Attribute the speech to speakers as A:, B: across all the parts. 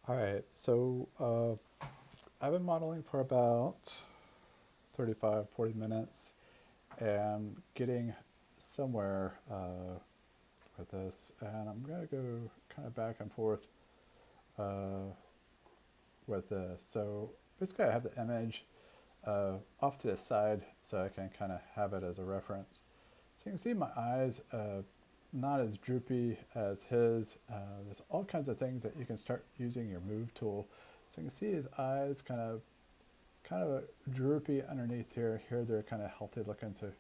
A: All right, so I've been modeling for about 35, 40 minutes and getting somewhere with this. And I'm going to go kind of back and forth uh, with this. So basically, I have the image off to the side so I can kind of have it as a reference. So you can see my eyes not as droopy as his. There's all kinds of things that you can start using your move tool. So you can see his eyes kind of droopy underneath here. Here they're kind of healthy looking. So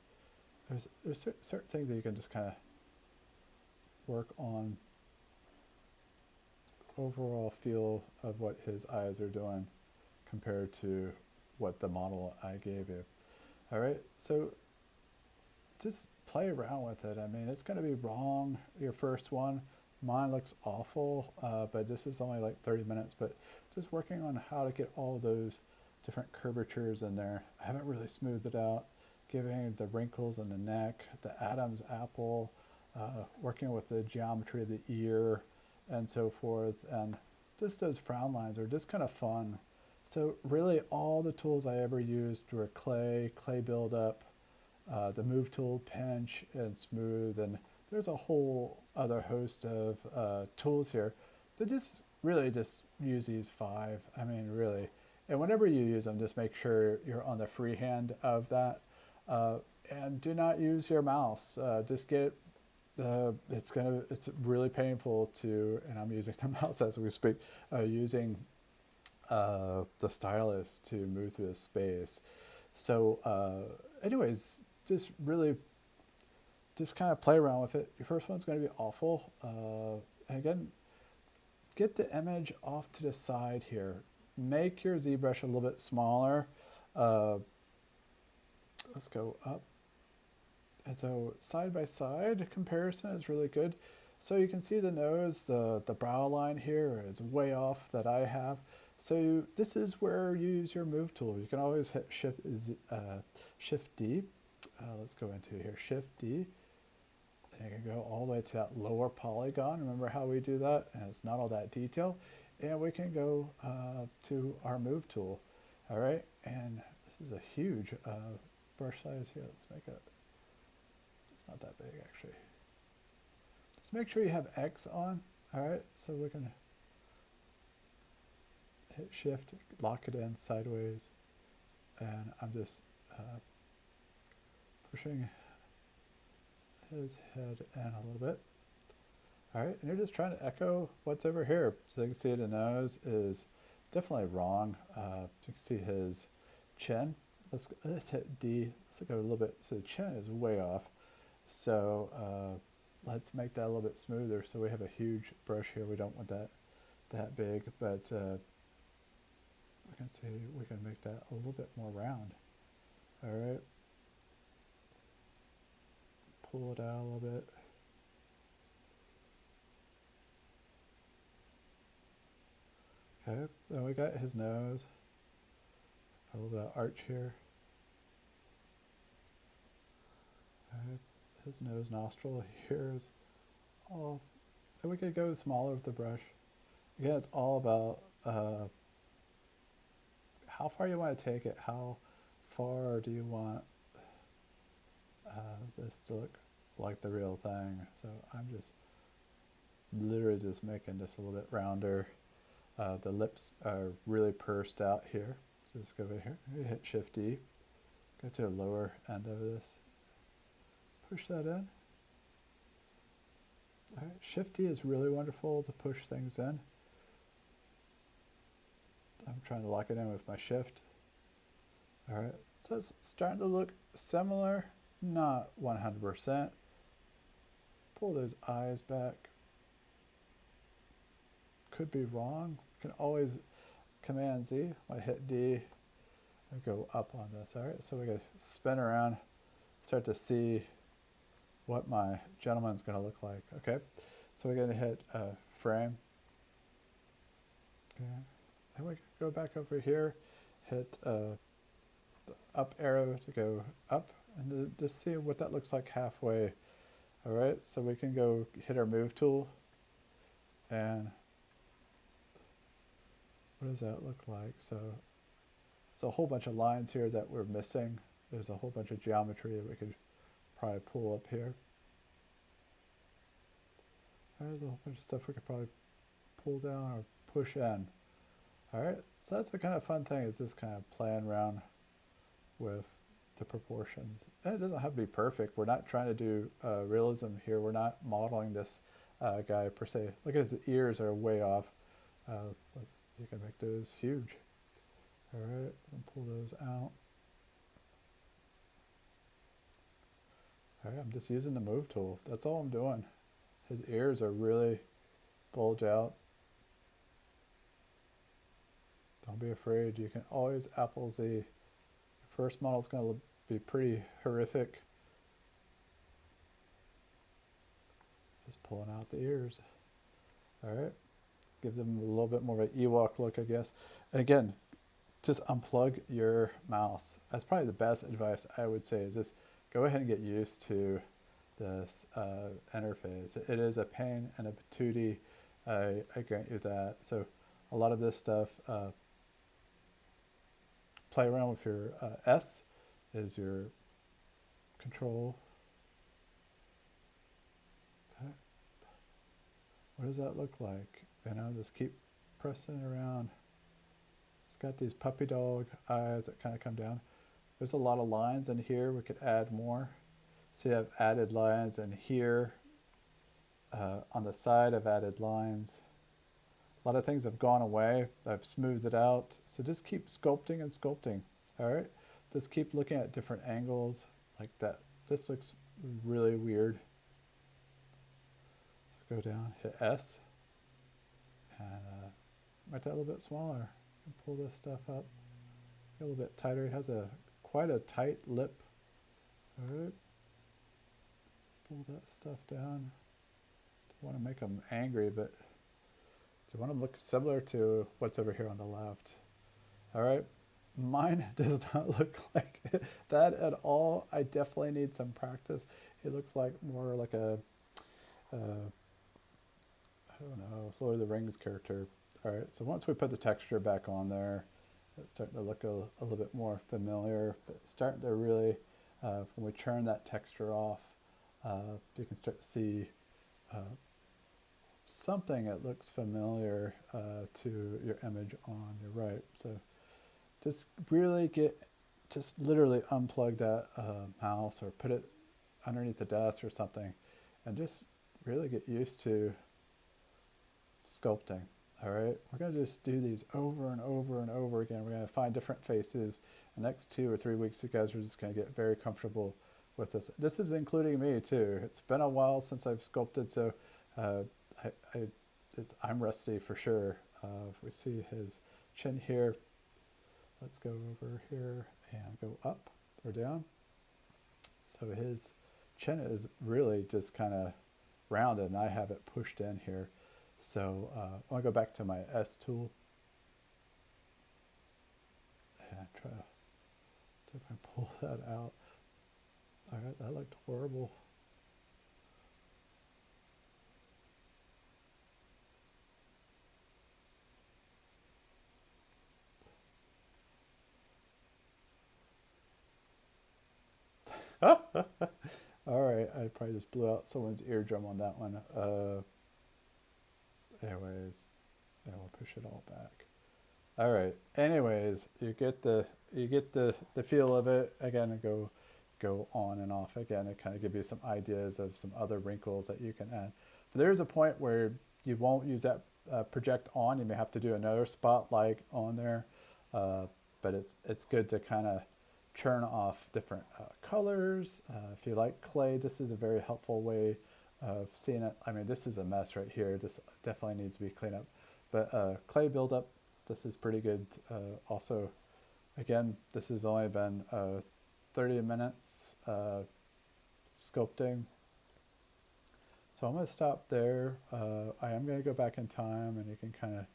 A: there's certain things that you can just kind of work on overall feel of what his eyes are doing compared to what the model I gave you. All right, so just play around with it. I mean, it's going to be wrong your first one. Mine looks awful, but this is only like 30 minutes. But just working on how to get all those different curvatures in there. I haven't really smoothed it out, giving the wrinkles in the neck, the Adam's apple, working with the geometry of the ear, and so forth. And just those frown lines are just kind of fun. So really all the tools I ever used were clay buildup, the move tool, pinch, and smooth, and there's a whole other host of tools here. But just really just use these five. I mean, really. And whenever you use them, just make sure you're on the free hand of that. Uh, and do not use your mouse. Just get it's really painful to, and I'm using the mouse as we speak, using the stylus to move through the space. So, anyways, just kind of play around with it. Your first one's going to be awful. And again, get the image off to the side here. Make your ZBrush a little bit smaller. Uh, let's go up. And so side by side comparison is really good. So you can see the nose, the brow line here is way off that I have. So this is where you use your move tool. You can always hit Shift D. Let's go into here, Shift D. And you can go all the way to that lower polygon. Remember how we do that? And it's not all that detail. And we can go to our move tool. All right, and this is a huge brush size here. Let's make it, it's not that big actually. Just make sure you have X on. All right, so we can hit Shift, lock it in sideways, and I'm just pushing his head in a little bit. All right, and you're just trying to echo what's over here. So you can see the nose is definitely wrong. You can see his chin. Let's hit D. Let's go a little bit. So the chin is way off. So let's make that a little bit smoother. So we have a huge brush here. We don't want that big, but we can see we can make that a little bit more round. All right. Pull it out a little bit. Okay, then we got his nose. A little bit of arch here. Okay. His nose nostril here is all, and we could go smaller with the brush. Again, it's all about how far you want to take it. How far do you want this to look like the real thing? So I'm just literally just making this a little bit rounder. The lips are really pursed out here. So let's go over here. Hit Shift D. Go to the lower end of this. Push that in. All right. Shift D is really wonderful to push things in. I'm trying to lock it in with my Shift. All right. So it's starting to look similar, not 100%. Pull those eyes back. Could be wrong. Can always Command Z. I hit D. I go up on this. All right. So we can spin around, start to see what my gentleman's going to look like. Okay. So we're going to hit frame. Okay. And we can go back over here, hit the up arrow to go up, and to just see what that looks like halfway. All right, so we can go hit our move tool and what does that look like? So there's a whole bunch of lines here that we're missing. There's a whole bunch of geometry that we could probably pull up here. There's a whole bunch of stuff we could probably pull down or push in. All right, so that's the kind of fun thing, is just kind of playing around with the proportions. And it doesn't have to be perfect. We're not trying to do realism here. We're not modeling this guy per se. Look at his ears are way off. You can make those huge. All right, and pull those out. All right, I'm just using the move tool. That's all I'm doing. His ears are really bulge out. Don't be afraid. You can always Apple Z. Your first model is going to be pretty horrific. Just pulling out the ears. All right. Gives them a little bit more of an Ewok look, I guess. Again, just unplug your mouse. That's probably the best advice I would say, is just go ahead and get used to this interface. It is a pain and a patootie. I grant you that. So a lot of this stuff, play around with your S is your control. Okay. What does that look like? And I'll just keep pressing around. It's got these puppy dog eyes that kind of come down. There's a lot of lines in here. We could add more. See, I've added lines in here. On the side, I've added lines. A lot of things have gone away. I've smoothed it out. So just keep sculpting and sculpting. All right. Just keep looking at different angles like that. This looks really weird. So go down, hit S, and make that a little bit smaller. And pull this stuff up. Get a little bit tighter. It has quite a tight lip. All right. Pull that stuff down. Don't want to make them angry, but do you want them to look similar to what's over here on the left? All right. Mine does not look like that at all. I definitely need some practice. It looks like more like a, I don't know, Lord of the Rings character. All right, so once we put the texture back on there, it's starting to look a little bit more familiar. But it's starting to really, when we turn that texture off, you can start to see something that looks familiar to your image on your right. So just really just literally unplug that mouse or put it underneath the desk or something, and just really get used to sculpting. All right, we're going to just do these over and over and over again. We're going to find different faces. The next 2 or 3 weeks, you guys are just going to get very comfortable with this. This is including me too. It's been a while since I've sculpted, so I'm rusty for sure. If we see his chin here, let's go over here and go up or down. So his chin is really just kind of rounded, and I have it pushed in here. So I want to go back to my S tool and try to see if I can pull that out. All right, that looked horrible. All right, I probably just blew out someone's eardrum on that one. Anyways, yeah, we'll push it all back. All right. Anyways, you get the feel of it. Again, go on and off again. It kind of gives you some ideas of some other wrinkles that you can add. But there's a point where you won't use that project on. You may have to do another spotlight on there. But it's good to kind of churn off different colors. If you like clay, this is a very helpful way of seeing it. I mean, this is a mess right here. This definitely needs to be cleaned up. But clay buildup, this is pretty good. Also, again, this has only been 30 minutes sculpting. So I'm going to stop there. I am going to go back in time, and you can kind of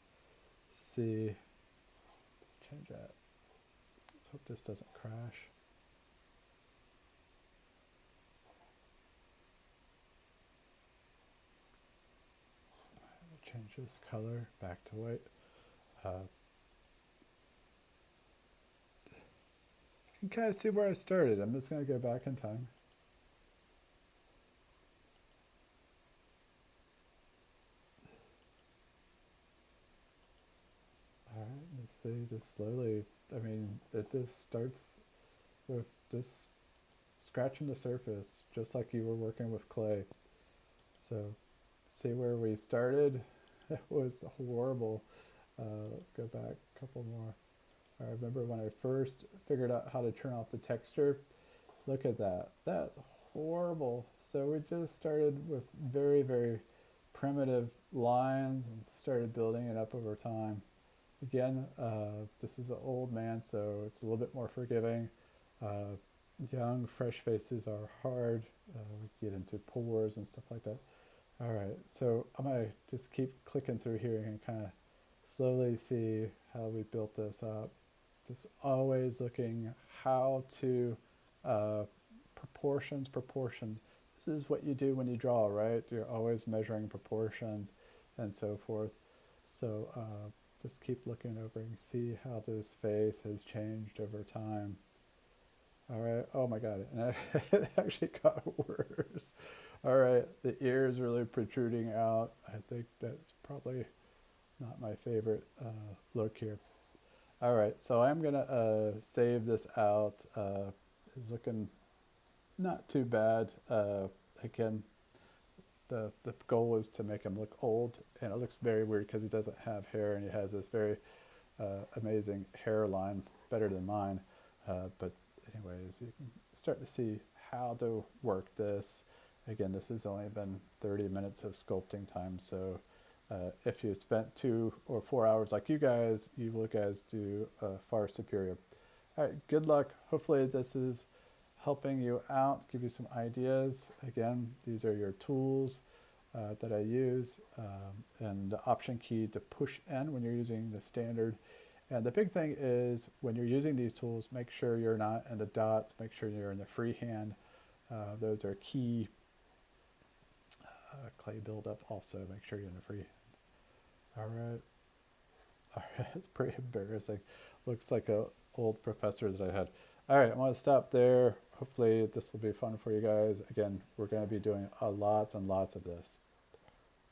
A: see. Let's change that. Let's hope this doesn't crash. Change this color back to white. can kind of see where I started. I'm just going to go back in time. All right, let's see, just slowly, I mean, it just starts with just scratching the surface, just like you were working with clay. So see where we started? It was horrible. Let's go back a couple more. I remember when I first figured out how to turn off the texture. Look at that. That's horrible. So we just started with very, very primitive lines and started building it up over time. Again, this is an old man, so it's a little bit more forgiving. Uh, Young, fresh faces are hard. We get into pores and stuff like that. All right, so I'm gonna just keep clicking through here and kind of slowly see how we built this up. Just always looking how to proportions. This is what you do when you draw, right? You're always measuring proportions and so forth. So just keep looking over and see how this face has changed over time. All right. Oh my God. And it actually got worse. All right. The ear is really protruding out. I think that's probably not my favorite look here. All right. So I'm going to save this out. It's looking not too bad. Again, the goal is to make him look old, and it looks very weird because he doesn't have hair and he has this very amazing hairline, better than mine. But anyways, you can start to see how to work this. Again, this has only been 30 minutes of sculpting time, so if you spent 2 or 4 hours like you guys do far superior. All right, good luck. Hopefully this is helping you out, give you some ideas. Again, these are your tools that I use, and the option key to push in when you're using the standard. And the big thing is when you're using these tools, make sure you're not in the dots, make sure you're in the freehand. Those are key. Clay buildup also, make sure you're in the freehand. All right. All right, it's pretty embarrassing. Looks like a old professor that I had. All right, I'm going to stop there. Hopefully this will be fun for you guys. Again, we're going to be doing lots and lots of this.